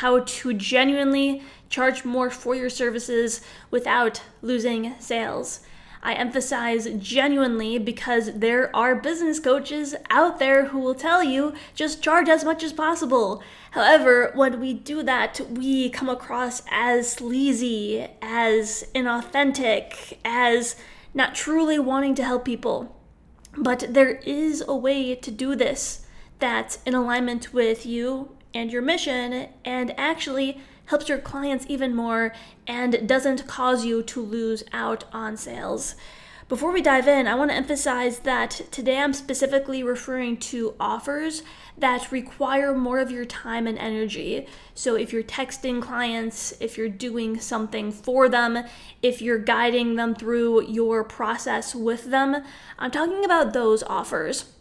how to genuinely charge more for your services without losing sales. I emphasize genuinely because there are business coaches out there who will tell you just charge as much as possible. However, when we do that, we come across as sleazy, as inauthentic, as not truly wanting to help people. But there is a way to do this that's in alignment with you and your mission and actually helps your clients even more and doesn't cause you to lose out on sales. Before we dive in, I want to emphasize that today I'm specifically referring to offers that require more of your time and energy. So if you're texting clients, if you're doing something for them, if you're guiding them through your process with them, I'm talking about those offers.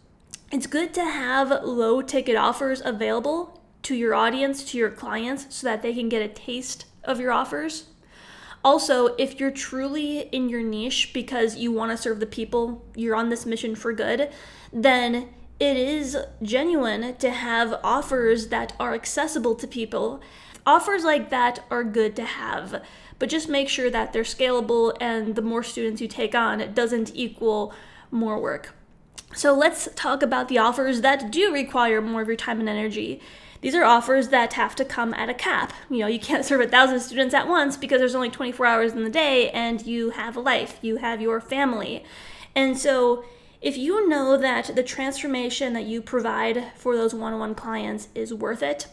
It's good to have low ticket offers available to your audience, to your clients, so that they can get a taste of your offers. Also, if you're truly in your niche because you want to serve the people, you're on this mission for good, then it is genuine to have offers that are accessible to people. Offers like that are good to have, but just make sure that they're scalable and the more students you take on, it doesn't equal more work. So let's talk about the offers that do require more of your time and energy. These are offers that have to come at a cap. You can't serve 1,000 students at once because there's only 24 hours in the day and you have a life, you have your family. And so if you know that the transformation that you provide for those one-on-one clients is worth it,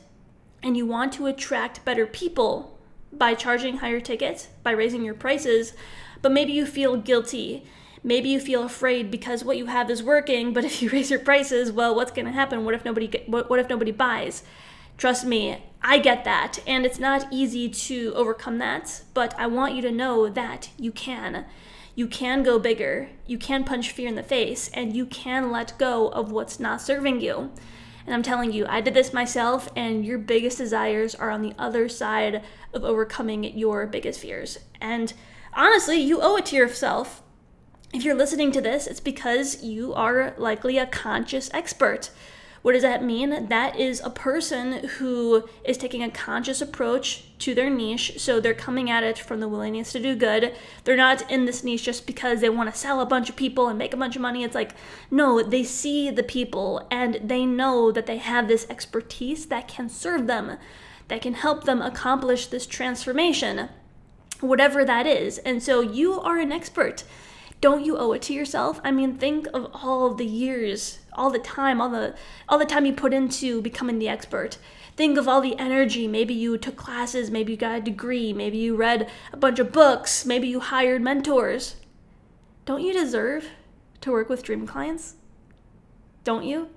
and you want to attract better people by charging higher tickets, by raising your prices, but maybe you feel guilty, maybe you feel afraid because what you have is working, but if you raise your prices, well, what's going to happen? What if nobody buys? Trust me, I get that, and it's not easy to overcome that, but I want you to know that you can. You can go bigger, you can punch fear in the face, and you can let go of what's not serving you. And I'm telling you, I did this myself, and your biggest desires are on the other side of overcoming your biggest fears. And honestly, you owe it to yourself. If you're listening to this, it's because you are likely a conscious expert. What does that mean? That is a person who is taking a conscious approach to their niche, so they're coming at it from the willingness to do good. They're not in this niche just because they want to sell a bunch of people and make a bunch of money. It's like, no, they see the people and they know that they have this expertise that can serve them, that can help them accomplish this transformation, whatever that is. And so you are an expert. Don't you owe it to yourself? I mean, think of all the years, all the time you put into becoming the expert. Think of all the energy. Maybe you took classes, maybe you got a degree, maybe you read a bunch of books, maybe you hired mentors. Don't you deserve to work with dream clients? Don't you?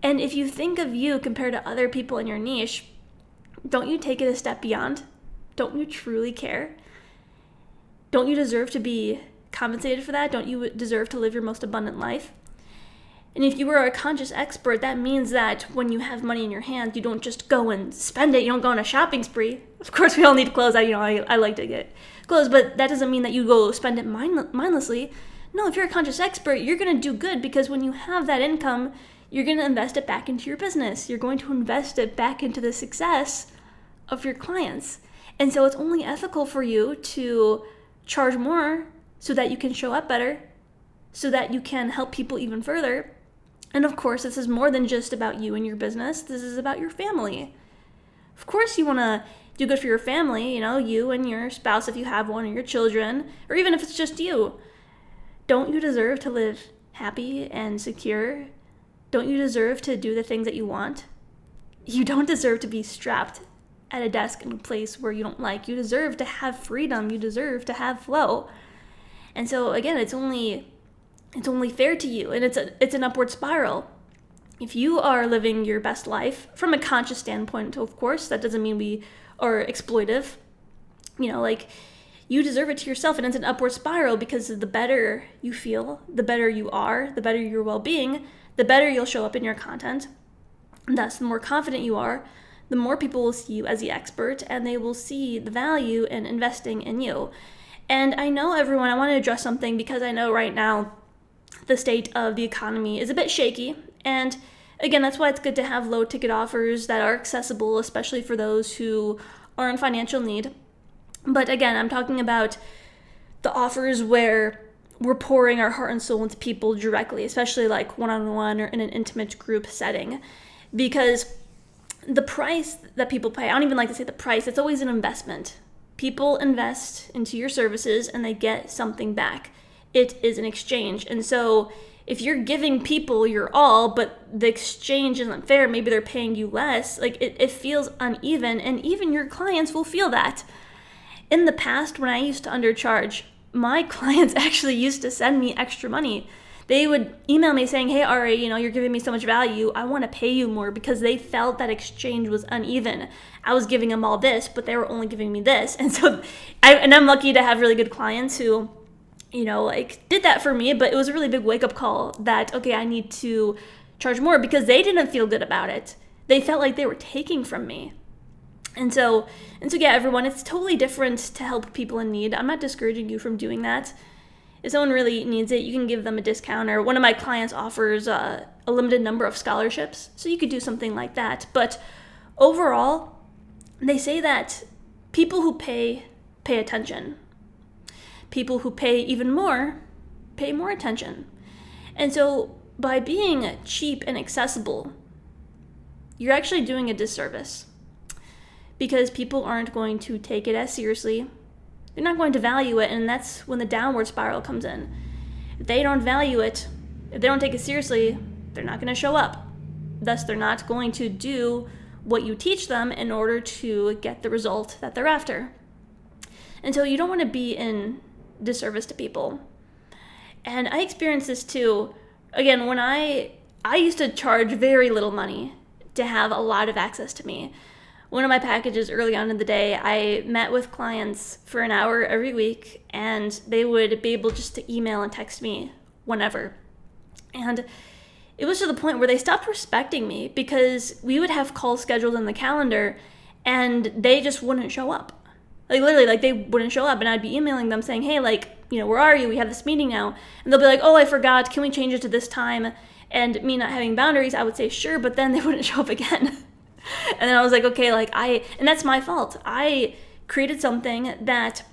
And if you think of you compared to other people in your niche, don't you take it a step beyond? Don't you truly care? Don't you deserve to be compensated for that? Don't you deserve to live your most abundant life? And if you are a conscious expert, that means that when you have money in your hand, you don't just go and spend it. You don't go on a shopping spree. Of course, we all need clothes. I like to get clothes, but that doesn't mean that you go spend it mindlessly. No, if you're a conscious expert, you're going to do good because when you have that income, you're going to invest it back into your business. You're going to invest it back into the success of your clients. And so it's only ethical for you to charge more so that you can show up better, so that you can help people even further. And of course, this is more than just about you and your business. This is about your family. Of course, you want to do good for your family, you and your spouse if you have one, or your children, or even if it's just you. Don't you deserve to live happy and secure? Don't you deserve to do the things that you want? You don't deserve to be strapped at a desk in a place where you don't like. You deserve to have freedom. You deserve to have flow. And so again, it's only fair to you, and it's an upward spiral. If you are living your best life from a conscious standpoint, of course, that doesn't mean we are exploitive. You deserve it to yourself, and it's an upward spiral because the better you feel, the better you are, the better your well-being, the better you'll show up in your content. And thus, the more confident you are, the more people will see you as the expert, and they will see the value in investing in you. And I know, everyone, I want to address something because I know right now the state of the economy is a bit shaky, and Again, that's why it's good to have low ticket offers that are accessible, especially for those who are in financial need. But again, I'm talking about the offers where we're pouring our heart and soul into people directly, especially like one-on-one or in an intimate group setting. Because the price that people pay, I don't even like to say the price, it's always an investment. People invest into your services and they get something back. It is an exchange. And so if you're giving people your all, but the exchange isn't fair, maybe they're paying you less, like it feels uneven, and even your clients will feel that. In the past, when I used to undercharge, my clients actually used to send me extra money. They would email me saying, hey, Ari, you're giving me so much value. I want to pay you more, because they felt that exchange was uneven. I was giving them all this, but they were only giving me this. And so I'm lucky to have really good clients who, did that for me, but it was a really big wake-up call that, okay, I need to charge more, because they didn't feel good about it. They felt like they were taking from me. And so yeah, everyone, it's totally different to help people in need. I'm not discouraging you from doing that. If someone really needs it, you can give them a discount, or one of my clients offers a limited number of scholarships, so you could do something like that. But overall, they say that people who pay attention. People who pay even more pay more attention. And so by being cheap and accessible, you're actually doing a disservice, because people aren't going to take it as seriously. They're not going to value it, and that's when the downward spiral comes in. If they don't value it, if they don't take it seriously, they're not going to show up. Thus, they're not going to do what you teach them in order to get the result that they're after. And so you don't want to be in disservice to people. And I experienced this too. Again, when I used to charge very little money to have a lot of access to me. One of my packages early on in the day, I met with clients for an hour every week, and they would be able just to email and text me whenever. And it was to the point where they stopped respecting me, because we would have calls scheduled in the calendar and they just wouldn't show up. Like literally, they wouldn't show up, and I'd be emailing them saying, hey, where are you? We have this meeting now. And they'll be like, oh, I forgot. Can we change it to this time? And me not having boundaries, I would say, sure, but then they wouldn't show up again. And then I was like, okay, and that's my fault. I created something that,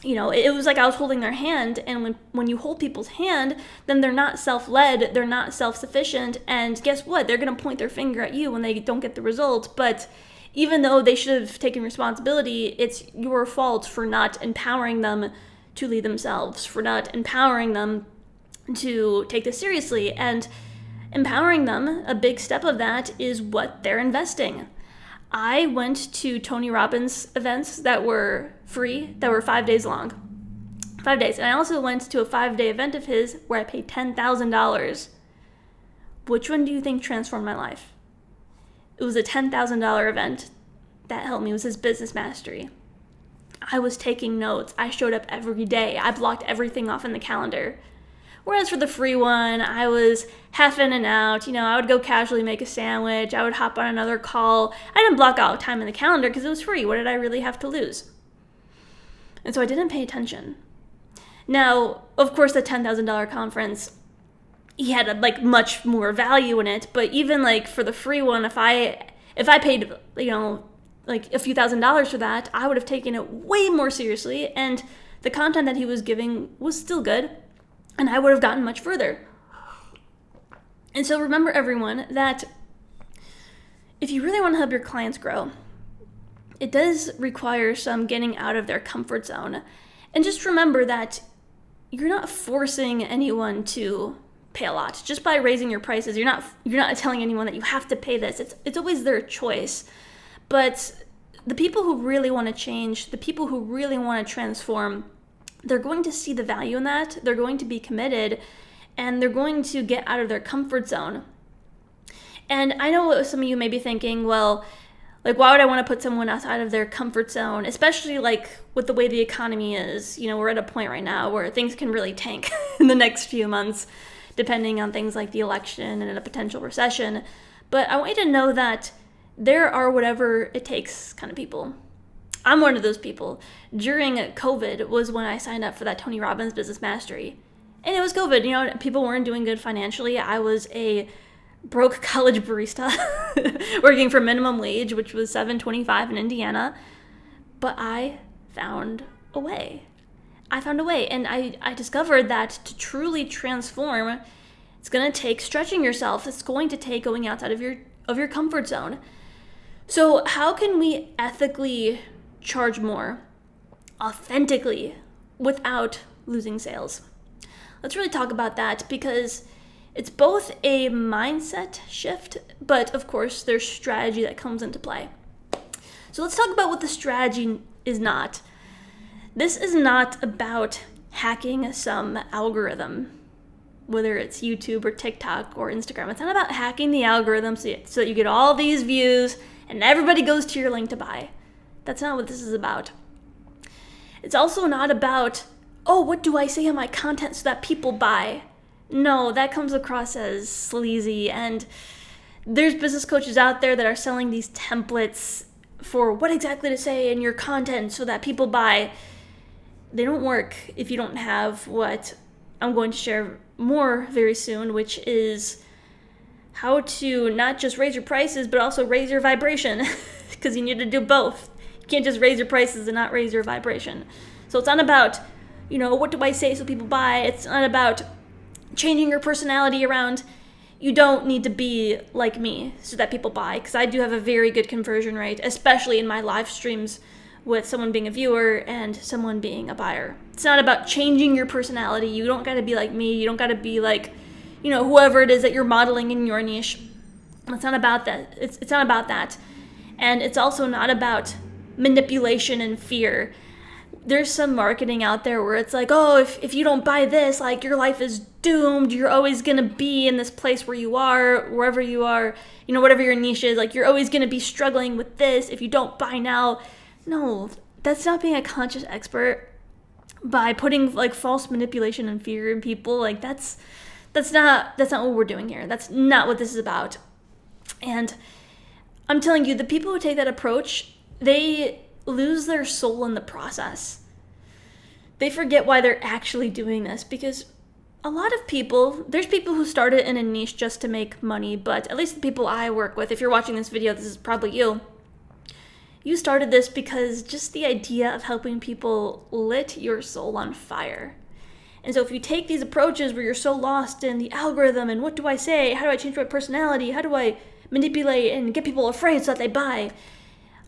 it was like I was holding their hand, and when you hold people's hand, then they're not self-led, they're not self-sufficient, and guess what? They're going to point their finger at you when they don't get the result. But even though they should have taken responsibility, it's your fault for not empowering them to lead themselves, for not empowering them to take this seriously. And empowering them, a big step of that is what they're investing. I went to Tony Robbins events that were free, that were 5 days long. 5 days. And I also went to a 5-day event of his where I paid $10,000. Which one do you think transformed my life? It was a $10,000 event that helped me. It was his business mastery. I was taking notes. I showed up every day. I blocked everything off in the calendar. Whereas for the free one, I was half in and out. I would go casually make a sandwich. I would hop on another call. I didn't block out time in the calendar because it was free. What did I really have to lose? And so I didn't pay attention. Now, of course, the $10,000 conference, he had much more value in it. But even for the free one, if I paid, a few $1,000s for that, I would have taken it way more seriously. And the content that he was giving was still good. And I would have gotten much further. And so remember, everyone, that if you really want to help your clients grow, it does require some getting out of their comfort zone. And just remember that you're not forcing anyone to pay a lot. Just by raising your prices, you're not telling anyone that you have to pay this. It's always their choice. But the people who really want to change, the people who really want to transform, they're going to see the value in that. They're going to be committed, and they're going to get out of their comfort zone. And I know some of you may be thinking, well, why would I want to put someone outside of their comfort zone, especially with the way the economy is? We're at a point right now where things can really tank in the next few months, depending on things like the election and a potential recession. But I want you to know that there are whatever it takes kind of people. I'm one of those people. During COVID was when I signed up for that Tony Robbins Business Mastery. And it was COVID, people weren't doing good financially. I was a broke college barista working for minimum wage, which was $7.25 in Indiana. But I found a way. And I discovered that to truly transform, it's going to take stretching yourself. It's going to take going outside of your comfort zone. So how can we ethically charge more, authentically, without losing sales? Let's really talk about that, because it's both a mindset shift, but of course there's strategy that comes into play. So let's talk about what the strategy is not. This is not about hacking some algorithm, whether it's YouTube or TikTok or Instagram. It's not about hacking the algorithm so that you get all these views and everybody goes to your link to buy. That's not what this is about. It's also not about, oh, what do I say in my content so that people buy? No, that comes across as sleazy, and there's business coaches out there that are selling these templates for what exactly to say in your content so that people buy. They don't work if you don't have what I'm going to share more very soon, which is how to not just raise your prices, but also raise your vibration, because you need to do both. You can't just raise your prices and not raise your vibration. So it's not about, what do I say so people buy? It's not about changing your personality around. You don't need to be like me so that people buy, because I do have a very good conversion rate, especially in my live streams with someone being a viewer and someone being a buyer. It's not about changing your personality. You don't got to be like me. You don't got to be like, whoever it is that you're modeling in your niche. It's not about that. It's not about that. And it's also not about manipulation and fear. There's some marketing out there where it's like, oh, if you don't buy this, like, your life is doomed. You're always going to be in this place where you are, wherever you are, whatever your niche is. Like, you're always going to be struggling with this if you don't buy now. No, that's not being a conscious expert by putting like false manipulation and fear in people. Like, that's not what we're doing here. That's not what this is about. And I'm telling you, the people who take that approach, they lose their soul in the process. They forget why they're actually doing this, because a lot of people, there's people who started in a niche just to make money, but at least the people I work with, if you're watching this video, this is probably you. You started this because just the idea of helping people lit your soul on fire. And so if you take these approaches where you're so lost in the algorithm and what do I say, how do I change my personality, how do I manipulate and get people afraid so that they buy,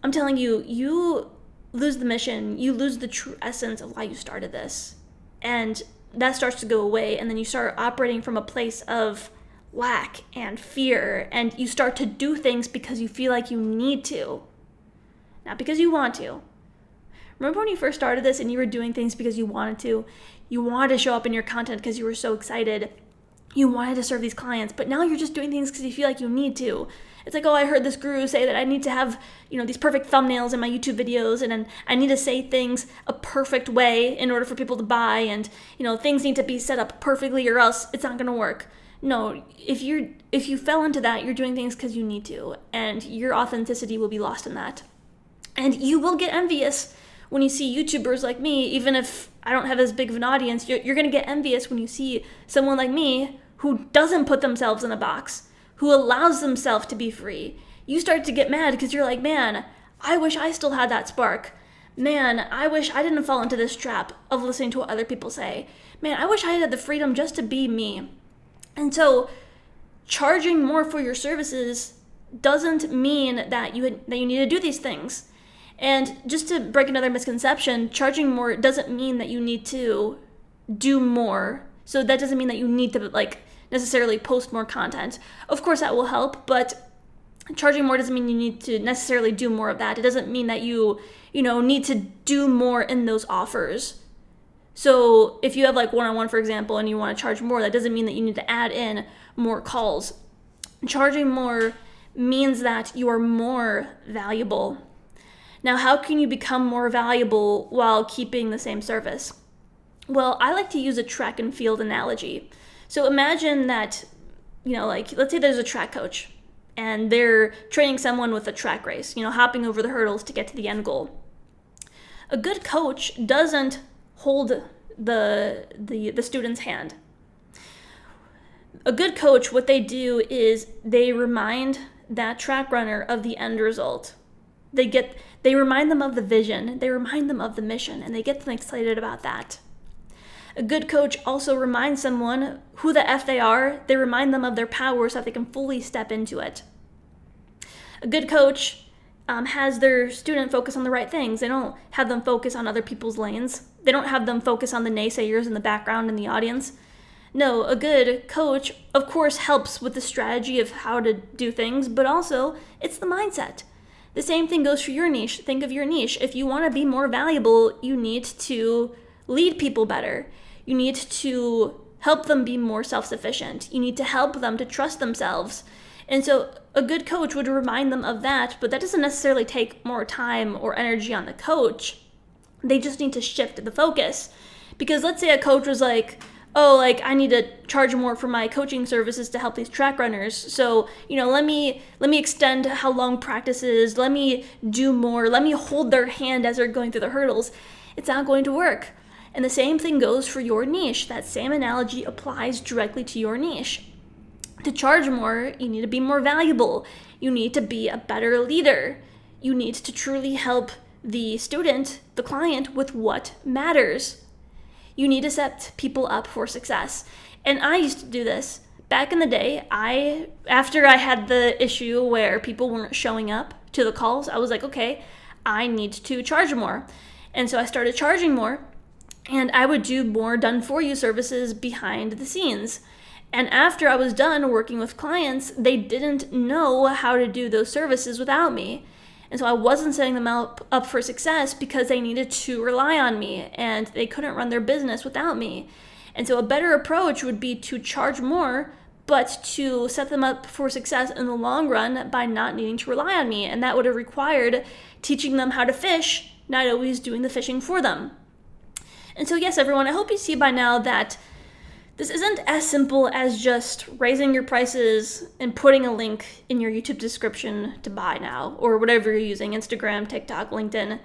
I'm telling you, you lose the mission, you lose the true essence of why you started this. And that starts to go away, and then you start operating from a place of lack and fear, and you start to do things because you feel like you need to, not because you want to. Remember when you first started this and you were doing things because you wanted to? You wanted to show up in your content because you were so excited. You wanted to serve these clients, but now you're just doing things because you feel like you need to. It's like, oh, I heard this guru say that I need to have, these perfect thumbnails in my YouTube videos, and I need to say things a perfect way in order for people to buy, and, things need to be set up perfectly or else it's not going to work. No, if you fell into that, you're doing things because you need to, and your authenticity will be lost in that. And you will get envious when you see YouTubers like me. Even if I don't have as big of an audience, you're going to get envious when you see someone like me who doesn't put themselves in a box, who allows themselves to be free. You start to get mad because you're like, man, I wish I still had that spark. Man, I wish I didn't fall into this trap of listening to what other people say. Man, I wish I had the freedom just to be me. And so charging more for your services doesn't mean that you need to do these things. And just to break another misconception, charging more doesn't mean that you need to do more. So that doesn't mean that you need to necessarily post more content. Of course that will help, but charging more doesn't mean you need to necessarily do more of that. It doesn't mean that you need to do more in those offers. So if you have one-on-one, for example, and you want to charge more, that doesn't mean that you need to add in more calls. Charging more means that you are more valuable. Now, how can you become more valuable while keeping the same service? Well, I like to use a track and field analogy. So imagine that, let's say there's a track coach and they're training someone with a track race, hopping over the hurdles to get to the end goal. A good coach doesn't hold the student's hand. A good coach, what they do is they remind that track runner of the end result. They remind them of the vision, they remind them of the mission, and they get them excited about that. A good coach also reminds someone who the F they are. They remind them of their power so that they can fully step into it. A good coach has their student focus on the right things. They don't have them focus on other people's lanes. They don't have them focus on the naysayers in the background in the audience. No, a good coach, of course, helps with the strategy of how to do things, but also it's the mindset. The same thing goes for your niche. Think of your niche. If you want to be more valuable, you need to lead people better. You need to help them be more self-sufficient. You need to help them to trust themselves. And so a good coach would remind them of that, but that doesn't necessarily take more time or energy on the coach. They just need to shift the focus. Because let's say a coach was like, oh, like I need to charge more for my coaching services to help these track runners. So, let me extend how long practice is. Let me do more. Let me hold their hand as they're going through the hurdles. It's not going to work. And the same thing goes for your niche. That same analogy applies directly to your niche. To charge more, you need to be more valuable. You need to be a better leader. You need to truly help the student, the client, with what matters. You need to set people up for success. And I used to do this. Back in the day, after I had the issue where people weren't showing up to the calls, I was like, okay, I need to charge more. And so I started charging more, and I would do more done-for-you services behind the scenes. And after I was done working with clients, they didn't know how to do those services without me. And so I wasn't setting them up for success because they needed to rely on me and they couldn't run their business without me. And so a better approach would be to charge more, but to set them up for success in the long run by not needing to rely on me. And that would have required teaching them how to fish, not always doing the fishing for them. And so yes, everyone, I hope you see by now that this isn't as simple as just raising your prices and putting a link in your YouTube description to buy now, or whatever you're using, Instagram, TikTok, LinkedIn.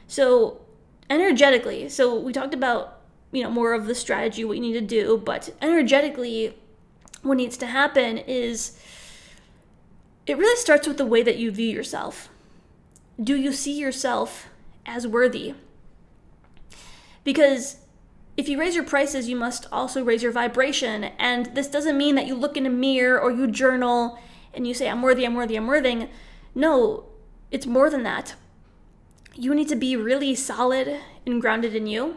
So energetically, so we talked about, more of the strategy, what you need to do, but energetically, what needs to happen is it really starts with the way that you view yourself. Do you see yourself as worthy? Because if you raise your prices, you must also raise your vibration. And this doesn't mean that you look in a mirror or you journal and you say, I'm worthy, I'm worthy, I'm worthy. No, it's more than that. You need to be really solid and grounded in you.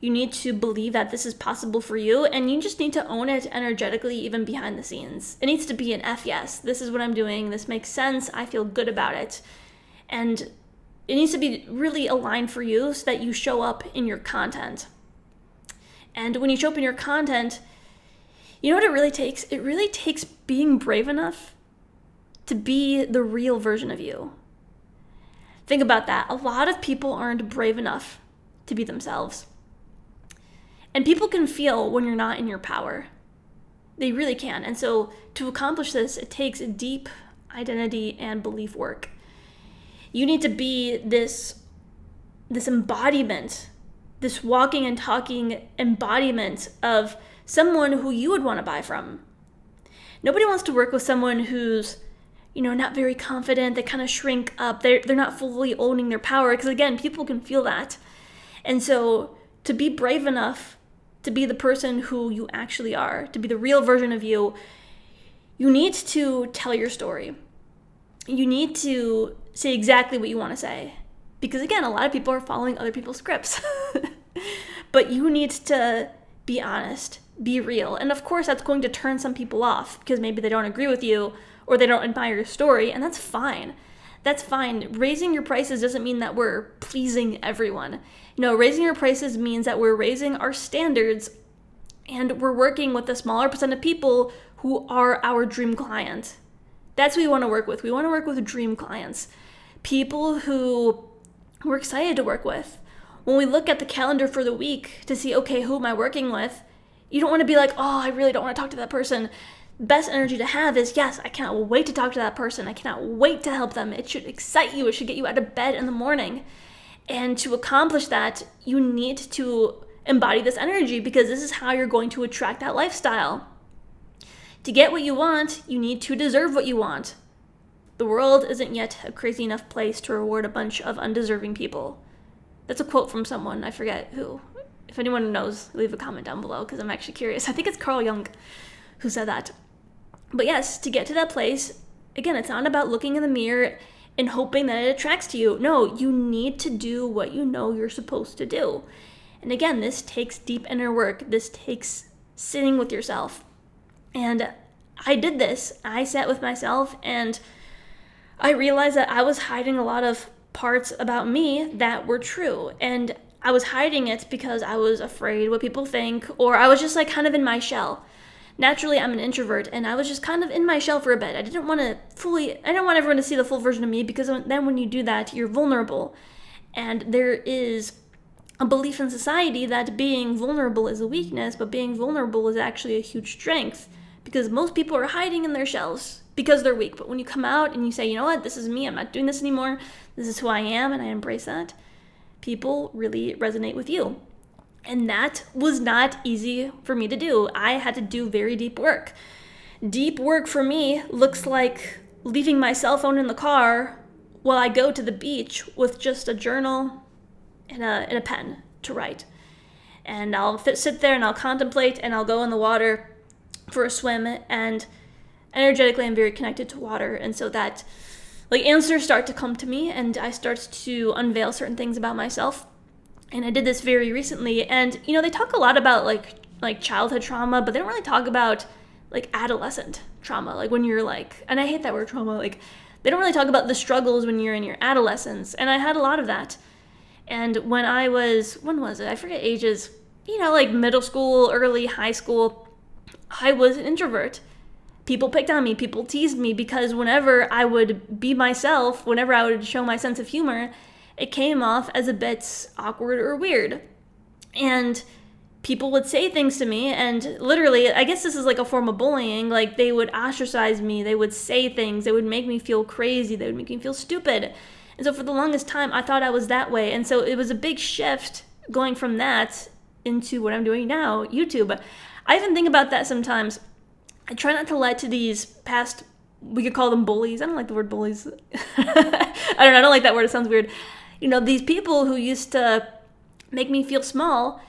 You need to believe that this is possible for you, and you just need to own it energetically, even behind the scenes. It needs to be an F yes. This is what I'm doing. This makes sense. I feel good about it. And it needs to be really aligned for you so that you show up in your content. And when you show up in your content, you know what it really takes? It really takes being brave enough to be the real version of you. Think about that. A lot of people aren't brave enough to be themselves. And people can feel when you're not in your power. They really can. And so to accomplish this, it takes deep identity and belief work. You need to be this embodiment, this walking and talking embodiment of someone who you would want to buy from. Nobody wants to work with someone who's, not very confident. They kind of shrink up. They're not fully owning their power, because again, people can feel that. And so to be brave enough to be the person who you actually are, to be the real version of you, you need to tell your story. You need to say exactly what you want to say. Because again, a lot of people are following other people's scripts. But you need to be honest, be real. And of course, that's going to turn some people off because maybe they don't agree with you or they don't admire your story, and that's fine. That's fine. Raising your prices doesn't mean that we're pleasing everyone. No, raising your prices means that we're raising our standards and we're working with a smaller percent of people who are our dream client. That's who we want to work with. We want to work with dream clients. People who we're excited to work with. When we look at the calendar for the week to see, okay, who am I working with? You don't want to be like, oh, I really don't want to talk to that person. Best energy to have is, yes, I cannot wait to talk to that person. I cannot wait to help them. It should excite you. It should get you out of bed in the morning. And to accomplish that, you need to embody this energy because this is how you're going to attract that lifestyle. To get what you want, you need to deserve what you want. The world isn't yet a crazy enough place to reward a bunch of undeserving people. That's a quote from someone, I forget who. If anyone knows, leave a comment down below because I'm actually curious. I think it's Carl Jung who said that. But yes, to get to that place, again, it's not about looking in the mirror and hoping that it attracts to you. No, you need to do what you know you're supposed to do. And again, this takes deep inner work. This takes sitting with yourself. And I did this. I sat with myself and I realized that I was hiding a lot of parts about me that were true. And I was hiding it because I was afraid what people think, or I was just like kind of in my shell. Naturally, I'm an introvert, and I was just kind of in my shell for a bit. I didn't want everyone to see the full version of me, because then when you do that, you're vulnerable. And there is a belief in society that being vulnerable is a weakness, but being vulnerable is actually a huge strength, because most people are hiding in their shells because they're weak. But when you come out and you say, you know what, this is me, I'm not doing this anymore, this is who I am, and I embrace that, people really resonate with you. And that was not easy for me to do. I had to do very deep work. Deep work for me looks like leaving my cell phone in the car while I go to the beach with just a journal and a pen to write. And I'll sit there and I'll contemplate, and I'll go in the water for a swim, and energetically I'm very connected to water. And so that answers start to come to me, and I start to unveil certain things about myself. And I did this very recently, and they talk a lot about like childhood trauma, but they don't really talk about adolescent trauma, when you're and I hate that word trauma, they don't really talk about the struggles when you're in your adolescence, and I had a lot of that. And when was it? I forget ages, middle school, early high school, I was an introvert. People picked on me, people teased me, because whenever I would be myself, whenever I would show my sense of humor, it came off as a bit awkward or weird. And people would say things to me, and literally, I guess this is a form of bullying, they would ostracize me, they would say things, they would make me feel crazy, they would make me feel stupid. And so for the longest time, I thought I was that way. And so it was a big shift going from that into what I'm doing now, YouTube. I even think about that sometimes. I try not to let to these past, we could call them bullies. I don't like the word bullies. I don't like that word. It sounds weird. These people who used to make me feel small,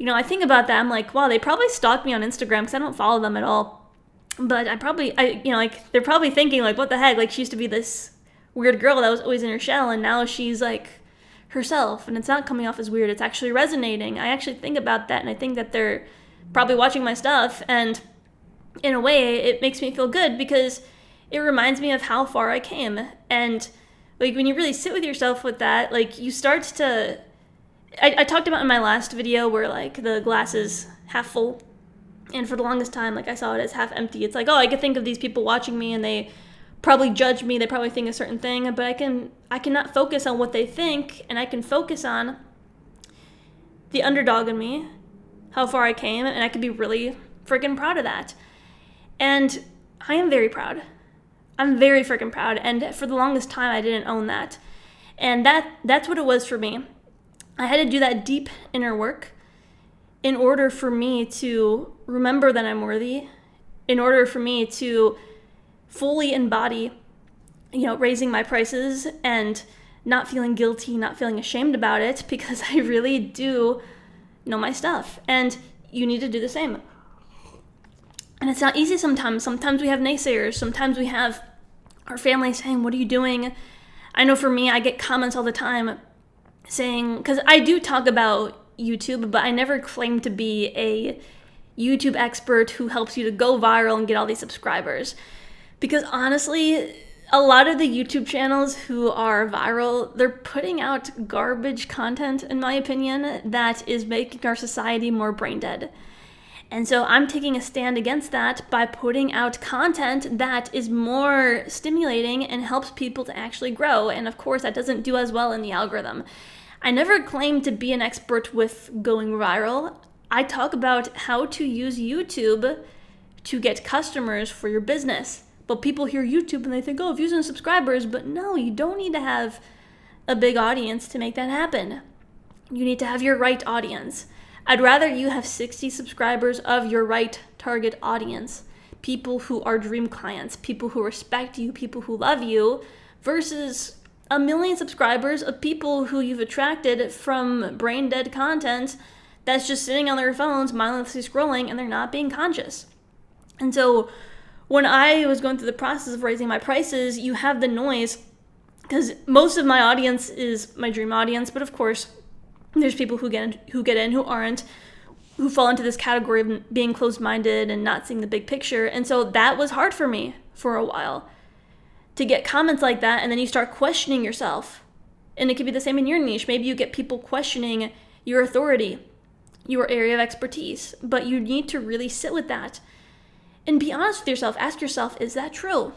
I think about that. I'm like, wow, they probably stalked me on Instagram, because I don't follow them at all. But they're probably thinking what the heck? She used to be this weird girl that was always in her shell, and now she's herself, and it's not coming off as weird. It's actually resonating. I actually think about that, and I think that they're probably watching my stuff, and in a way, it makes me feel good, because it reminds me of how far I came. And when you really sit with yourself with that, you start to, I talked about in my last video where the glass is half full, and for the longest time, I saw it as half empty. It's I could think of these people watching me, and they probably judge me, they probably think a certain thing, but I cannot focus on what they think, and I can focus on the underdog in me, how far I came, and I could be really freaking proud of that. And I am very proud. I'm very freaking proud, and for the longest time, I didn't own that. And that's what it was for me. I had to do that deep inner work in order for me to remember that I'm worthy, in order for me to fully embody, raising my prices and not feeling guilty, not feeling ashamed about it, because I really do know my stuff. And you need to do the same. And it's not easy sometimes. Sometimes we have naysayers. Sometimes we have our family saying, what are you doing? I know for me, I get comments all the time saying, because I do talk about YouTube, but I never claim to be a YouTube expert who helps you to go viral and get all these subscribers. Because honestly, a lot of the YouTube channels who are viral, they're putting out garbage content, in my opinion, that is making our society more brain dead. And so I'm taking a stand against that by putting out content that is more stimulating and helps people to actually grow. And of course, that doesn't do as well in the algorithm. I never claim to be an expert with going viral. I talk about how to use YouTube to get customers for your business. But people hear YouTube and they think, oh, views and subscribers. But no, you don't need to have a big audience to make that happen. You need to have your right audience. I'd rather you have 60 subscribers of your right target audience, people who are dream clients, people who respect you, people who love you, versus a million subscribers of people who you've attracted from brain dead content that's just sitting on their phones, mindlessly scrolling, and they're not being conscious. And so when I was going through the process of raising my prices, you have the noise, because most of my audience is my dream audience, but of course, there's people who get in, who aren't, who fall into this category of being closed-minded and not seeing the big picture. And so that was hard for me for a while, to get comments like that, and then you start questioning yourself. And it could be the same in your niche. Maybe you get people questioning your authority, your area of expertise, but you need to really sit with that and be honest with yourself. Ask yourself, is that true?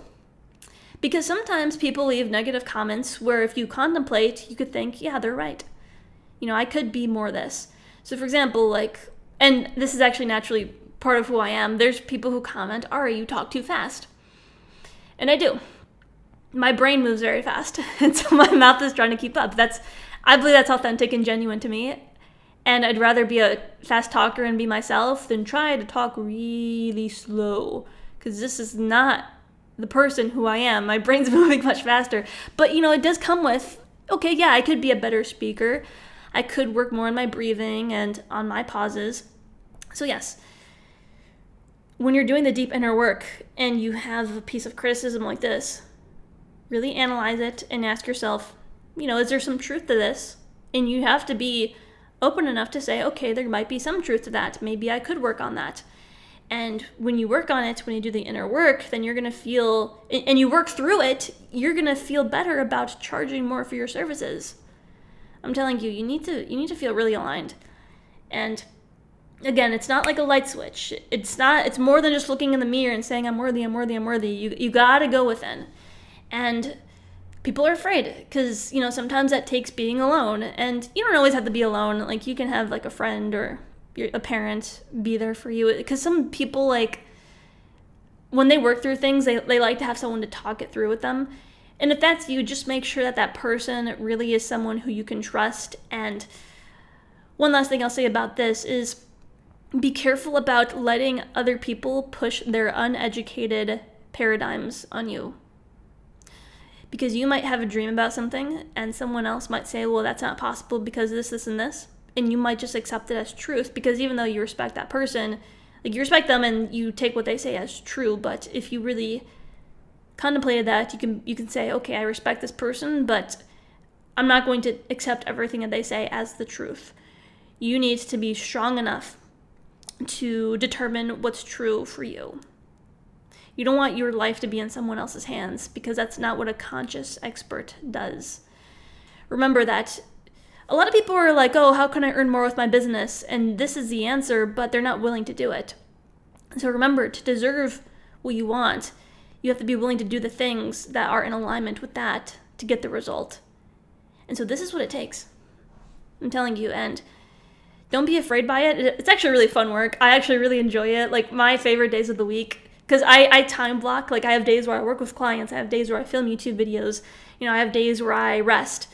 Because sometimes people leave negative comments where if you contemplate, you could think, yeah, they're right. I could be more this. So for example, and this is actually naturally part of who I am, there's people who comment, Ari, you talk too fast. And I do. My brain moves very fast, and so my mouth is trying to keep up. I believe that's authentic and genuine to me. And I'd rather be a fast talker and be myself than try to talk really slow, because this is not the person who I am. My brain's moving much faster. But, it does come with, okay, yeah, I could be a better speaker. I could work more on my breathing and on my pauses. So yes, when you're doing the deep inner work and you have a piece of criticism like this, really analyze it and ask yourself, is there some truth to this? And you have to be open enough to say, okay, there might be some truth to that. Maybe I could work on that. And when you work on it, when you do the inner work, then you're going to feel, and you work through it, you're going to feel better about charging more for your services. I'm telling you, you need to feel really aligned. And again, it's not like a light switch. It's more than just looking in the mirror and saying, I'm worthy, I'm worthy, I'm worthy. You got to go within. And people are afraid because, sometimes that takes being alone, and you don't always have to be alone. You can have a friend or a parent be there for you, because some people, when they work through things, they like to have someone to talk it through with them. And if that's you, just make sure that person really is someone who you can trust. And one last thing I'll say about this is be careful about letting other people push their uneducated paradigms on you. Because you might have a dream about something and someone else might say, well, that's not possible because this, and this. And you might just accept it as truth, because even though you respect that person, you respect them and you take what they say as true. But if you really contemplated that, you can say, okay, I respect this person, but I'm not going to accept everything that they say as the truth. You need to be strong enough to determine what's true for you. You don't want your life to be in someone else's hands, because that's not what a conscious expert does. Remember that a lot of people are like, oh, how can I earn more with my business? And this is the answer, but they're not willing to do it. So remember, to deserve what you want, you have to be willing to do the things that are in alignment with that to get the result. And so this is what it takes. I'm telling you, and don't be afraid by it. It's actually really fun work. I actually really enjoy it. My favorite days of the week, because I time block. I have days where I work with clients. I have days where I film YouTube videos. I have days where I rest.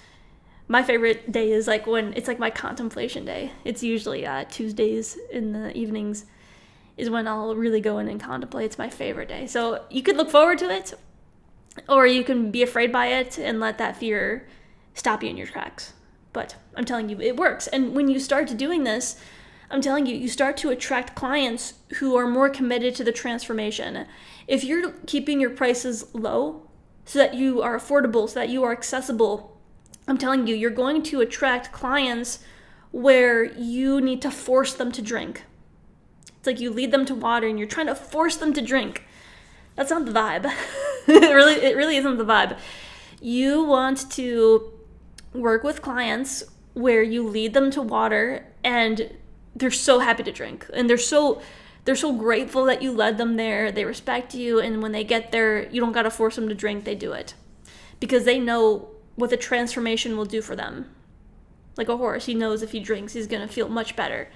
My favorite day is when it's my contemplation day. It's usually Tuesdays in the evenings is when I'll really go in and contemplate. It's my favorite day. So you could look forward to it, or you can be afraid by it and let that fear stop you in your tracks. But I'm telling you, it works. And when you start doing this, I'm telling you, you start to attract clients who are more committed to the transformation. If you're keeping your prices low so that you are affordable, so that you are accessible, I'm telling you, you're going to attract clients where you need to force them to drink. It's you lead them to water and you're trying to force them to drink. That's not the vibe. It really isn't the vibe. You want to work with clients where you lead them to water and they're so happy to drink, and they're so grateful that you led them there. They respect you, and when they get there, you don't got to force them to drink. They do it because they know what the transformation will do for them. Like a horse, he knows if he drinks, he's going to feel much better.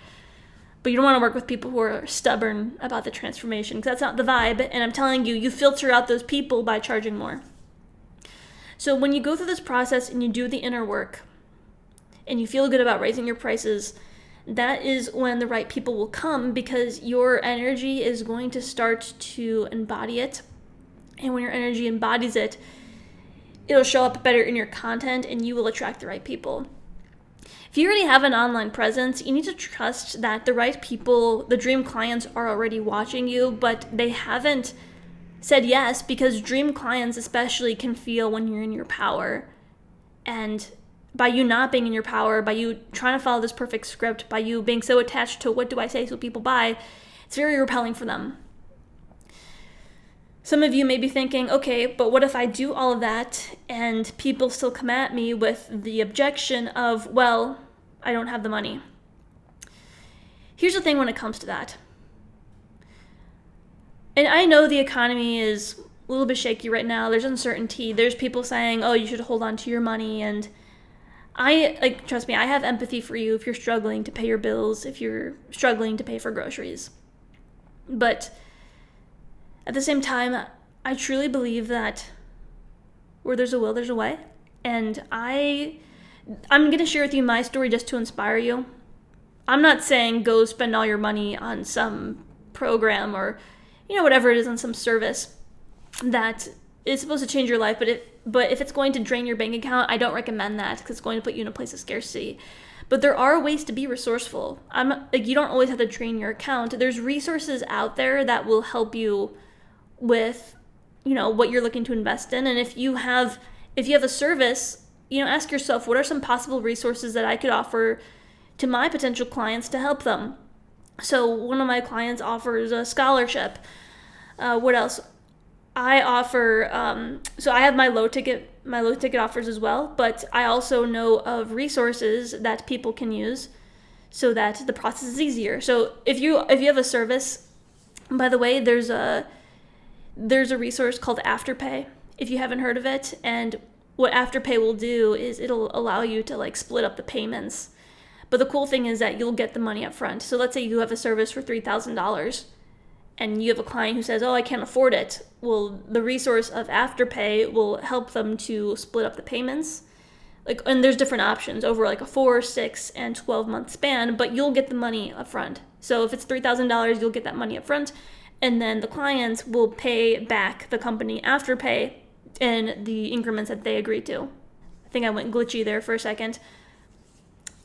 But you don't want to work with people who are stubborn about the transformation, because that's not the vibe. And I'm telling you, you filter out those people by charging more. So when you go through this process and you do the inner work and you feel good about raising your prices, that is when the right people will come, because your energy is going to start to embody it. And when your energy embodies it, it'll show up better in your content and you will attract the right people. If you already have an online presence, you need to trust that the right people, the dream clients, are already watching you, but they haven't said yes, because dream clients especially can feel when you're in your power. And by you not being in your power, by you trying to follow this perfect script, by you being so attached to what do I say so people buy, it's very repelling for them. Some of you may be thinking, okay, but what if I do all of that and people still come at me with the objection of, well, I don't have the money. Here's the thing when it comes to that. And I know the economy is a little bit shaky right now. There's uncertainty. There's people saying, oh, you should hold on to your money. And trust me, I have empathy for you if you're struggling to pay your bills, if you're struggling to pay for groceries. But at the same time, I truly believe that where there's a will, there's a way. And I'm going to share with you my story just to inspire you. I'm not saying go spend all your money on some program or, whatever it is, on some service that is supposed to change your life. But if it's going to drain your bank account, I don't recommend that, because it's going to put you in a place of scarcity. But there are ways to be resourceful. You don't always have to drain your account. There's resources out there that will help you with, what you're looking to invest in. And if you have a service, ask yourself, what are some possible resources that I could offer to my potential clients to help them? So one of my clients offers a scholarship. What else? I offer, so I have my low ticket offers as well, but I also know of resources that people can use so that the process is easier. So if you have a service, by the way, there's a resource called Afterpay, if you haven't heard of it. And what Afterpay will do is it'll allow you to split up the payments. But the cool thing is that you'll get the money up front. So let's say you have a service for $3,000 and you have a client who says, oh, I can't afford it. Well, the resource of Afterpay will help them to split up the payments. And there's different options over a 4, 6, and 12 month span, but you'll get the money up front. So if it's $3,000, you'll get that money up front. And then the clients will pay back the company Afterpay in the increments that they agree to. I think I went glitchy there for a second.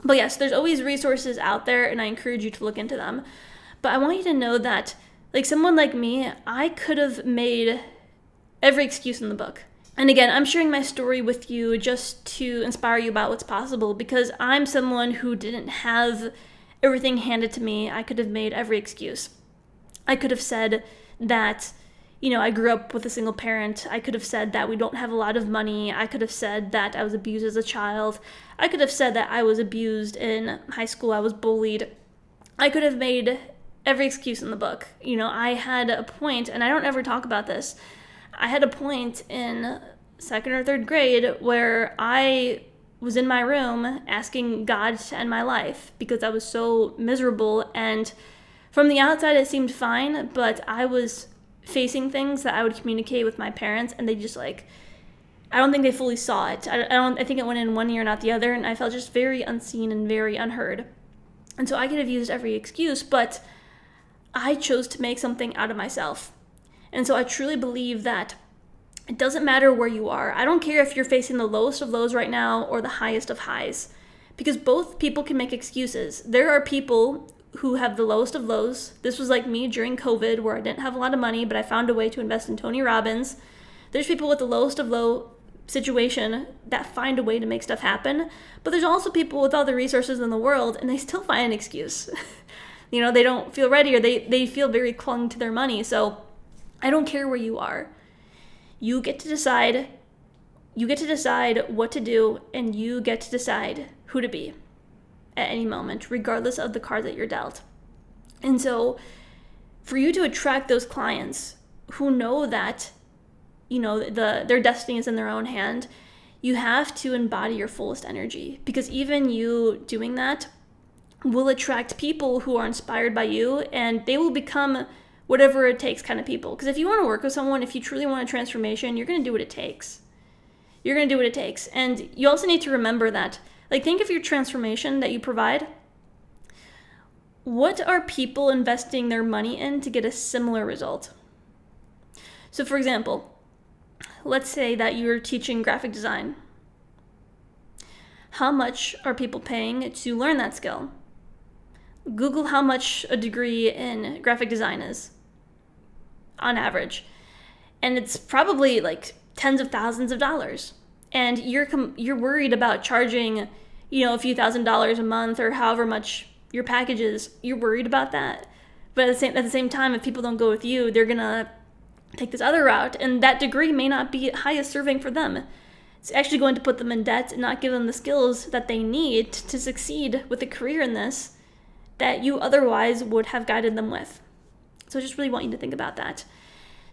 But yes, there's always resources out there, and I encourage you to look into them. But I want you to know that, someone like me, I could have made every excuse in the book. And again, I'm sharing my story with you just to inspire you about what's possible, because I'm someone who didn't have everything handed to me. I could have made every excuse. I could have said that, I grew up with a single parent. I could have said that we don't have a lot of money. I could have said that I was abused as a child. I could have said that I was abused in high school. I was bullied. I could have made every excuse in the book. I had a point, and I don't ever talk about this. I had a point in 2nd or 3rd grade where I was in my room asking God to end my life because I was so miserable. And from the outside, it seemed fine, but I was facing things that I would communicate with my parents, and they just I don't think they fully saw it. I think it went in one ear, not the other, and I felt just very unseen and very unheard. And so I could have used every excuse, but I chose to make something out of myself. And so I truly believe that it doesn't matter where you are. I don't care if you're facing the lowest of lows right now or the highest of highs, because both people can make excuses. There are people who have the lowest of lows. This was like me during COVID, where I didn't have a lot of money, but I found a way to invest in Tony Robbins. There's people with the lowest of low situation that find a way to make stuff happen. But there's also people with all the resources in the world, and they still find an excuse. They don't feel ready, or they feel very clung to their money. So I don't care where you are. You get to decide. You get to decide what to do, and you get to decide who to be at any moment, regardless of the card that you're dealt. And so for you to attract those clients who know that, their destiny is in their own hand, you have to embody your fullest energy, because even you doing that will attract people who are inspired by you, and they will become whatever it takes kind of people. Because if you want to work with someone, if you truly want a transformation, you're going to do what it takes. You're going to do what it takes. And you also need to remember that, think of your transformation that you provide. what are people investing their money in to get a similar result? So for example, let's say that you're teaching graphic design. How much are people paying to learn that skill? Google how much a degree in graphic design is on average. And it's probably like tens of thousands of dollars. And you're worried about charging, a few $1,000s a month or however much your package is. You're worried about that. But at the same time, if people don't go with you, they're gonna take this other route, and that degree may not be highest serving for them. It's actually going to put them in debt and not give them the skills that they need to succeed with a career in this that you otherwise would have guided them with. So I just really want you to think about that.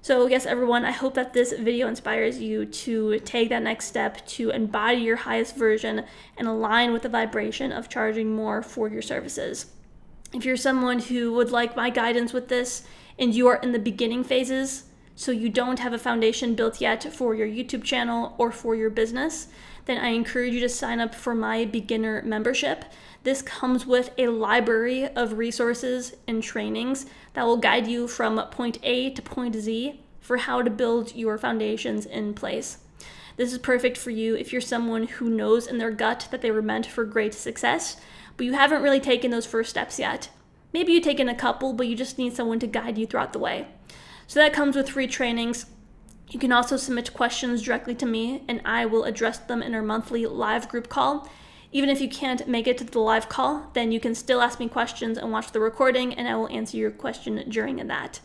So yes, everyone, I hope that this video inspires you to take that next step to embody your highest version and align with the vibration of charging more for your services. If you're someone who would like my guidance with this and you are in the beginning phases, so you don't have a foundation built yet for your YouTube channel or for your business, then I encourage you to sign up for my beginner membership. This comes with a library of resources and trainings that will guide you from point A to point Z for how to build your foundations in place. This is perfect for you if you're someone who knows in their gut that they were meant for great success, but you haven't really taken those first steps yet. Maybe you've taken a couple, but you just need someone to guide you throughout the way. So that comes with free trainings. You can also submit questions directly to me, and I will address them in our monthly live group call. Even if you can't make it to the live call, then you can still ask me questions and watch the recording, and I will answer your question during that.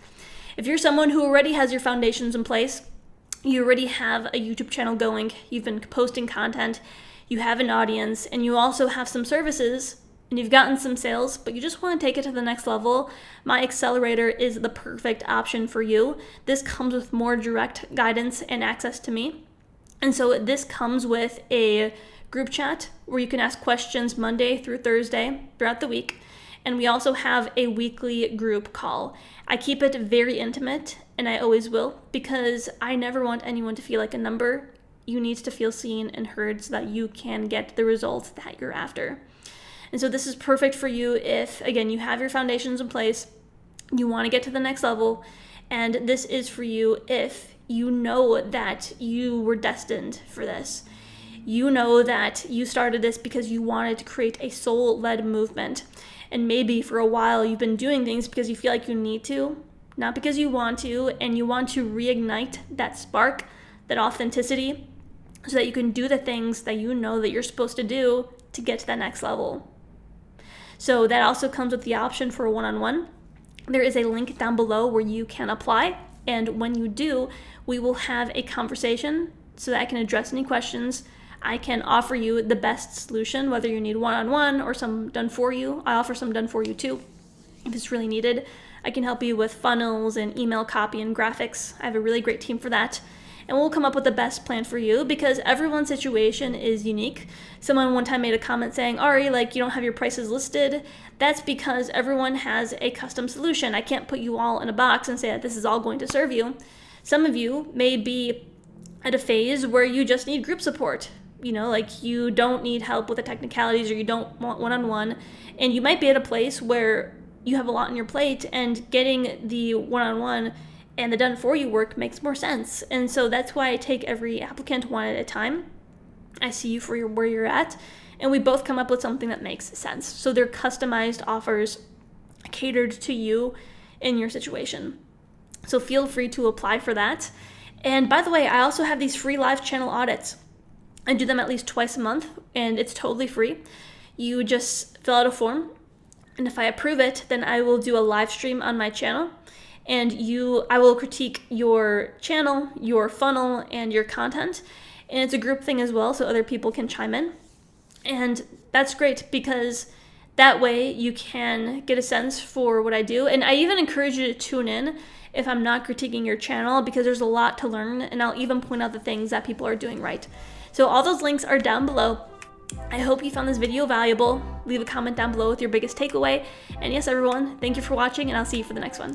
If you're someone who already has your foundations in place, you already have a YouTube channel going, you've been posting content, you have an audience, and you also have some services, and you've gotten some sales, but you just want to take it to the next level, my accelerator is the perfect option for you. This comes with more direct guidance and access to me. And so this comes with a group chat where you can ask questions Monday through Thursday throughout the week. And we also have a weekly group call. I keep it very intimate, and I always will, because I never want anyone to feel like a number. You need to feel seen and heard so that you can get the results that you're after. And so this is perfect for you if, again, you have your foundations in place, you want to get to the next level, and this is for you if you know that you were destined for this. You know that you started this because you wanted to create a soul-led movement. And maybe for a while you've been doing things because you feel like you need to, not because you want to, and you want to reignite that spark, that authenticity, so that you can do the things that you know that you're supposed to do to get to that next level. So that also comes with the option for a one-on-one. There is a link down below where you can apply, and when you do, we will have a conversation so that I can address any questions. I can offer you the best solution, whether you need one-on-one or some done for you. I offer some done for you too, if it's really needed. I can help you with funnels and email copy and graphics. I have a really great team for that. And we'll come up with the best plan for you because everyone's situation is unique. Someone one time made a comment saying, Ari, you don't have your prices listed. That's because everyone has a custom solution. I can't put you all in a box and say that this is all going to serve you. Some of you may be at a phase where you just need group support. You don't need help with the technicalities or you don't want one-on-one. And you might be at a place where you have a lot on your plate and getting the one-on-one and the done for you work makes more sense. And so that's why I take every applicant one at a time. I see you for where you're at, and we both come up with something that makes sense. So they're customized offers catered to you in your situation. So feel free to apply for that. And by the way, I also have these free live channel audits. I do them at least twice a month, and it's totally free. You just fill out a form, and if I approve it, then I will do a live stream on my channel. And I will critique your channel, your funnel, and your content. And it's a group thing as well, so other people can chime in. And that's great because that way you can get a sense for what I do. And I even encourage you to tune in if I'm not critiquing your channel because there's a lot to learn, and I'll even point out the things that people are doing right. So all those links are down below. I hope you found this video valuable. Leave a comment down below with your biggest takeaway. And yes, everyone, thank you for watching, and I'll see you for the next one.